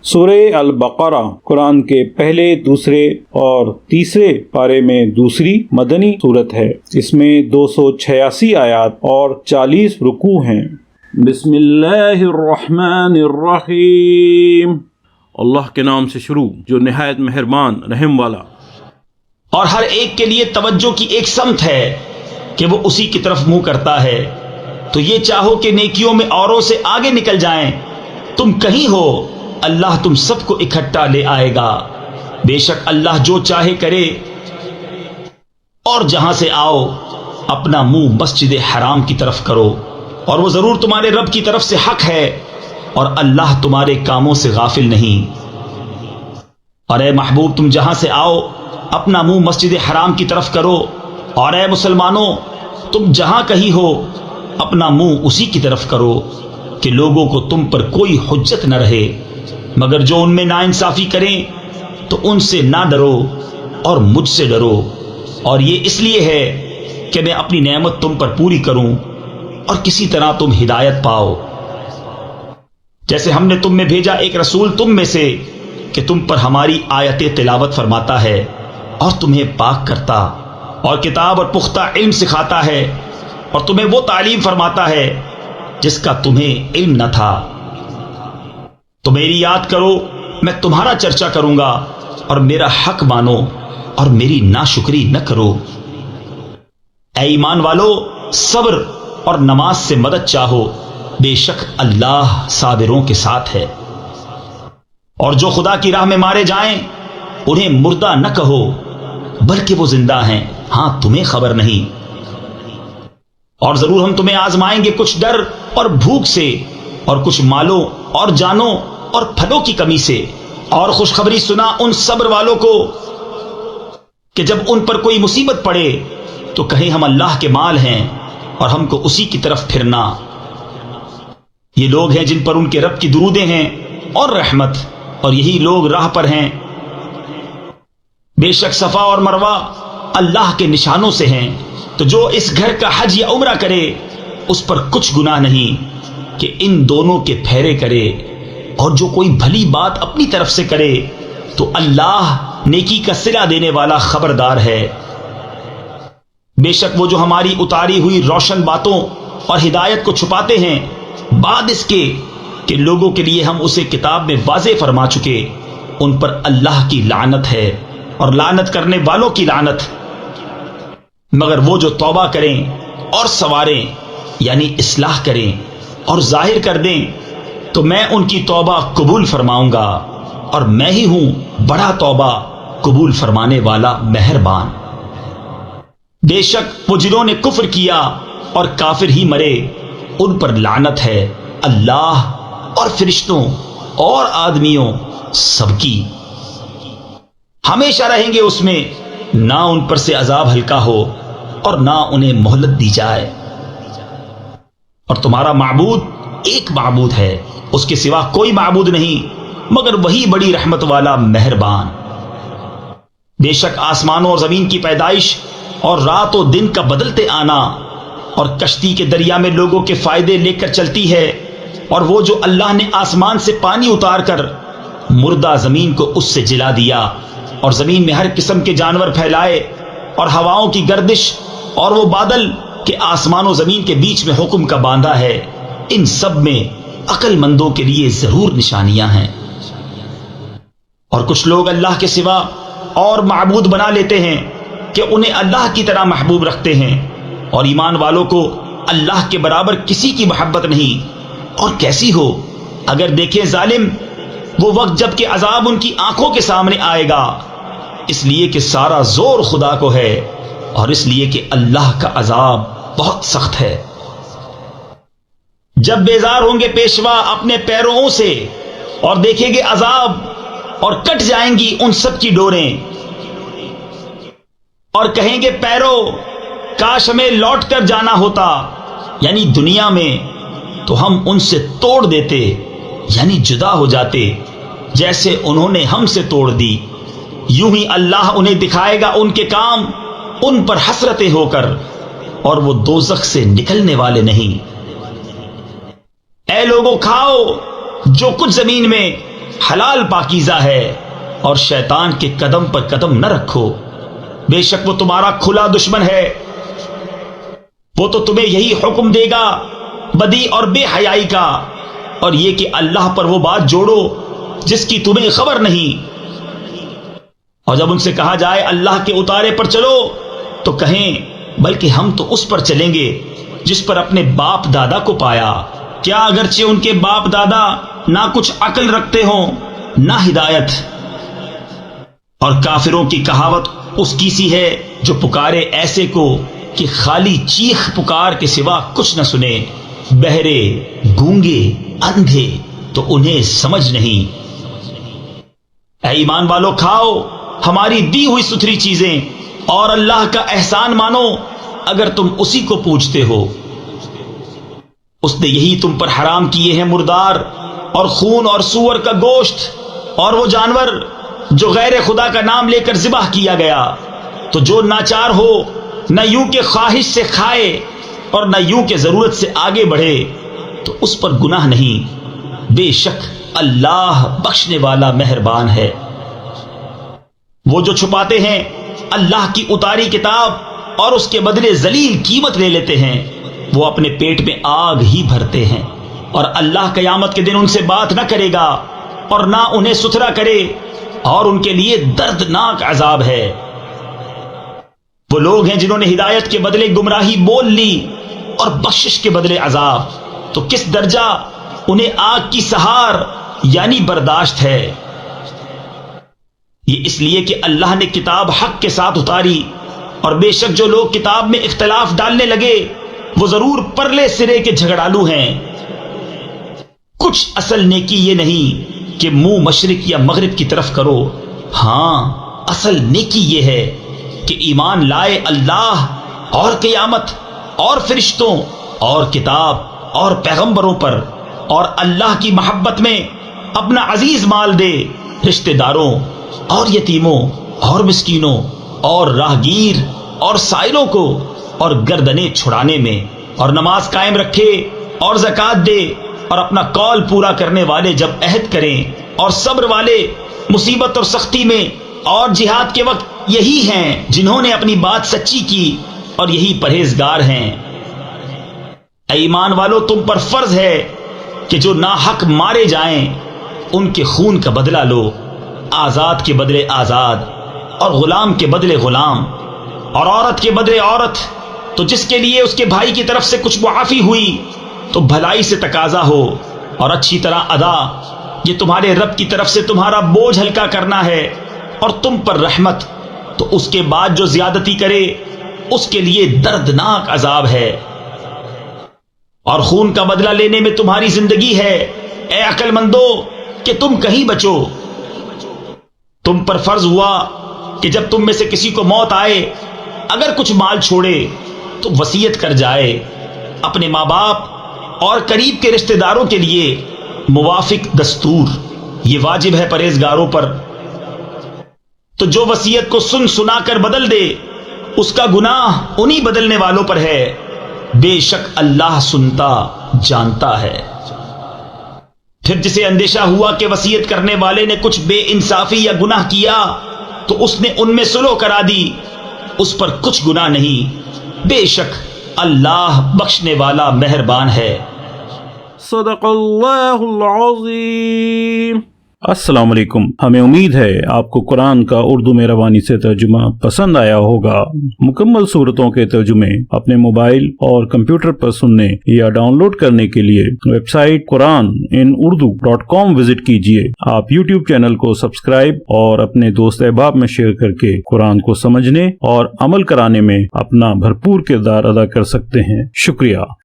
سورہ البقرہ قرآن کے پہلے، دوسرے اور تیسرے پارے میں دوسری مدنی سورت ہے۔ اس میں 286 آیات اور 40 رکوع ہیں۔ بسم اللہ الرحمن الرحیم، اللہ کے نام سے شروع جو نہایت مہربان رحم والا۔ اور ہر ایک کے لیے توجہ کی ایک سمت ہے کہ وہ اسی کی طرف منہ کرتا ہے، تو یہ چاہو کہ نیکیوں میں اوروں سے آگے نکل جائیں، تم کہیں ہو اللہ تم سب کو اکٹھا لے آئے گا۔ بے شک اللہ جو چاہے کرے۔ اور جہاں سے آؤ اپنا منہ مسجد حرام کی طرف کرو، اور وہ ضرور تمہارے رب کی طرف سے حق ہے، اور اللہ تمہارے کاموں سے غافل نہیں۔ اور اے محبوب تم جہاں سے آؤ اپنا منہ مسجد حرام کی طرف کرو، اور اے مسلمانوں تم جہاں کہیں ہو اپنا منہ اسی کی طرف کرو کہ لوگوں کو تم پر کوئی حجت نہ رہے، مگر جو ان میں ناانصافی کریں تو ان سے نہ ڈرو اور مجھ سے ڈرو، اور یہ اس لیے ہے کہ میں اپنی نعمت تم پر پوری کروں اور کسی طرح تم ہدایت پاؤ۔ جیسے ہم نے تم میں بھیجا ایک رسول تم میں سے کہ تم پر ہماری آیتیں تلاوت فرماتا ہے اور تمہیں پاک کرتا اور کتاب اور پختہ علم سکھاتا ہے، اور تمہیں وہ تعلیم فرماتا ہے جس کا تمہیں علم نہ تھا۔ تو میری یاد کرو، میں تمہارا چرچا کروں گا، اور میرا حق مانو اور میری ناشکری نہ کرو۔ اے ایمان والو صبر اور نماز سے مدد چاہو، بے شک اللہ صابروں کے ساتھ ہے۔ اور جو خدا کی راہ میں مارے جائیں انہیں مردہ نہ کہو، بلکہ وہ زندہ ہیں، ہاں تمہیں خبر نہیں۔ اور ضرور ہم تمہیں آزمائیں گے کچھ ڈر اور بھوک سے، اور کچھ مالوں اور جانوں اور پھلوں کی کمی سے، اور خوشخبری سنا ان صبر والوں کو کہ جب ان پر کوئی مصیبت پڑے تو کہیں ہم اللہ کے مال ہیں اور ہم کو اسی کی طرف پھرنا۔ یہ لوگ ہیں جن پر ان کے رب کی درودیں ہیں اور رحمت، اور یہی لوگ راہ پر ہیں۔ بے شک صفا اور مروہ اللہ کے نشانوں سے ہیں، تو جو اس گھر کا حج یا عمرہ کرے اس پر کچھ گناہ نہیں کہ ان دونوں کے پھیرے کرے، اور جو کوئی بھلی بات اپنی طرف سے کرے تو اللہ نیکی کا صلہ دینے والا خبردار ہے۔ بے شک وہ جو ہماری اتاری ہوئی روشن باتوں اور ہدایت کو چھپاتے ہیں بعد اس کے کہ لوگوں کے لیے ہم اسے کتاب میں واضح فرما چکے، ان پر اللہ کی لعنت ہے اور لعنت کرنے والوں کی لعنت۔ مگر وہ جو توبہ کریں اور سنواریں یعنی اصلاح کریں اور ظاہر کر دیں تو میں ان کی توبہ قبول فرماؤں گا، اور میں ہی ہوں بڑا توبہ قبول فرمانے والا مہربان۔ بے شک وہ جنہوں نے کفر کیا اور کافر ہی مرے ان پر لعنت ہے اللہ اور فرشتوں اور آدمیوں سب کی، ہمیشہ رہیں گے اس میں، نہ ان پر سے عذاب ہلکا ہو اور نہ انہیں مہلت دی جائے۔ اور تمہارا معبود ایک معبود ہے، اس کے سوا کوئی معبود نہیں مگر وہی بڑی رحمت والا مہربان۔ بے شک آسمانوں اور زمین کی پیدائش اور رات و دن کا بدلتے آنا، اور کشتی کے دریا میں لوگوں کے فائدے لے کر چلتی ہے، اور وہ جو اللہ نے آسمان سے پانی اتار کر مردہ زمین کو اس سے جلا دیا، اور زمین میں ہر قسم کے جانور پھیلائے، اور ہواؤں کی گردش، اور وہ بادل کہ آسمان و زمین کے بیچ میں حکم کا باندھا ہے، ان سب میں عقل مندوں کے لیے ضرور نشانیاں ہیں۔ اور کچھ لوگ اللہ کے سوا اور معبود بنا لیتے ہیں کہ انہیں اللہ کی طرح محبوب رکھتے ہیں، اور ایمان والوں کو اللہ کے برابر کسی کی محبت نہیں۔ اور کیسی ہو اگر دیکھیں ظالم وہ وقت جب کہ عذاب ان کی آنکھوں کے سامنے آئے گا، اس لیے کہ سارا زور خدا کو ہے، اور اس لیے کہ اللہ کا عذاب بہت سخت ہے۔ جب بیزار ہوں گے پیشوا اپنے پیروں سے اور دیکھیں گے عذاب، اور کٹ جائیں گی ان سب کی ڈوریں، اور کہیں گے پیرو کاش ہمیں لوٹ کر جانا ہوتا یعنی دنیا میں، تو ہم ان سے توڑ دیتے یعنی جدا ہو جاتے جیسے انہوں نے ہم سے توڑ دی۔ یوں ہی اللہ انہیں دکھائے گا ان کے کام ان پر حسرتیں ہو کر، اور وہ دوزخ سے نکلنے والے نہیں۔ اے لوگوں کھاؤ جو کچھ زمین میں حلال پاکیزہ ہے، اور شیطان کے قدم پر قدم نہ رکھو، بے شک وہ تمہارا کھلا دشمن ہے۔ وہ تو تمہیں یہی حکم دے گا بدی اور بے حیائی کا، اور یہ کہ اللہ پر وہ بات جوڑو جس کی تمہیں خبر نہیں۔ اور جب ان سے کہا جائے اللہ کے اتارے پر چلو تو کہیں بلکہ ہم تو اس پر چلیں گے جس پر اپنے باپ دادا کو پایا، کیا اگرچہ ان کے باپ دادا نہ کچھ عقل رکھتے ہوں نہ ہدایت۔ اور کافروں کی کہاوت اس کی سی ہے جو پکارے ایسے کو کہ خالی چیخ پکار کے سوا کچھ نہ سنے، بہرے گونگے اندھے تو انہیں سمجھ نہیں۔ اے ایمان والو، کھاؤ ہماری دی ہوئی ستھری چیزیں اور اللہ کا احسان مانو اگر تم اسی کو پوجتے ہو۔ اس نے یہی تم پر حرام کیے ہیں مردار اور خون اور سور کا گوشت اور وہ جانور جو غیر خدا کا نام لے کر ذبح کیا گیا، تو جو ناچار ہو نہ یوں کہ خواہش سے کھائے اور نہ یوں کہ ضرورت سے آگے بڑھے تو اس پر گناہ نہیں، بے شک اللہ بخشنے والا مہربان ہے۔ وہ جو چھپاتے ہیں اللہ کی اتاری کتاب اور اس کے بدلے ذلیل قیمت لے لیتے ہیں، وہ اپنے پیٹ میں آگ ہی بھرتے ہیں، اور اللہ قیامت کے دن ان سے بات نہ کرے گا اور نہ انہیں ستھرا کرے، اور ان کے لیے دردناک عذاب ہے۔ وہ لوگ ہیں جنہوں نے ہدایت کے بدلے گمراہی بول لی اور بخشش کے بدلے عذاب، تو کس درجہ انہیں آگ کی سہار یعنی برداشت ہے۔ یہ اس لیے کہ اللہ نے کتاب حق کے ساتھ اتاری، اور بے شک جو لوگ کتاب میں اختلاف ڈالنے لگے وہ ضرور پرلے سرے کے جھگڑالو ہیں۔ کچھ اصل نیکی یہ نہیں کہ منہ مشرق یا مغرب کی طرف کرو، ہاں اصل نیکی یہ ہے کہ ایمان لائے اللہ اور قیامت اور فرشتوں اور کتاب اور پیغمبروں پر، اور اللہ کی محبت میں اپنا عزیز مال دے رشتہ داروں اور یتیموں اور مسکینوں اور راہگیر اور سائلوں کو، اور گردنیں چھڑانے میں، اور نماز قائم رکھے اور زکوٰۃ دے، اور اپنا قول پورا کرنے والے جب عہد کریں، اور صبر والے مصیبت اور سختی میں اور جہاد کے وقت یہی ہیں جنہوں نے اپنی بات سچی کی، اور یہی پرہیزگار ہیں۔ اے ایمان والو، تم پر فرض ہے کہ جو ناحق مارے جائیں ان کے خون کا بدلہ لو، آزاد کے بدلے آزاد اور غلام کے بدلے غلام اور عورت کے بدلے عورت، تو جس کے لیے اس کے بھائی کی طرف سے کچھ معافی ہوئی تو بھلائی سے تقاضا ہو اور اچھی طرح ادا، یہ تمہارے رب کی طرف سے تمہارا بوجھ ہلکا کرنا ہے اور تم پر رحمت، تو اس کے بعد جو زیادتی کرے اس کے لیے دردناک عذاب ہے۔ اور خون کا بدلہ لینے میں تمہاری زندگی ہے، اے عقل مندو، کہ تم کہیں بچو۔ تم پر فرض ہوا کہ جب تم میں سے کسی کو موت آئے، اگر کچھ مال چھوڑے تو وصیت کر جائے اپنے ماں باپ اور قریب کے رشتہ داروں کے لیے موافق دستور، یہ واجب ہے پرہیزگاروں پر۔ تو جو وصیت کو سن سنا کر بدل دے اس کا گناہ انہی بدلنے والوں پر ہے، بے شک اللہ سنتا جانتا ہے۔ پھر جسے اندیشہ ہوا کہ وصیت کرنے والے نے کچھ بے انصافی یا گناہ کیا تو اس نے ان میں صلح کرا دی، اس پر کچھ گناہ نہیں، بے شک اللہ بخشنے والا مہربان ہے۔ صدق اللہ العظیم۔ السلام علیکم، ہمیں امید ہے آپ کو قرآن کا اردو میں روانی سے ترجمہ پسند آیا ہوگا۔ مکمل صورتوں کے ترجمے اپنے موبائل اور کمپیوٹر پر سننے یا ڈاؤن لوڈ کرنے کے لیے ویب سائٹ QuranInUrdu.com وزٹ کیجیے۔ آپ یوٹیوب چینل کو سبسکرائب اور اپنے دوست احباب میں شیئر کر کے قرآن کو سمجھنے اور عمل کرانے میں اپنا بھرپور کردار ادا کر سکتے ہیں۔ شکریہ۔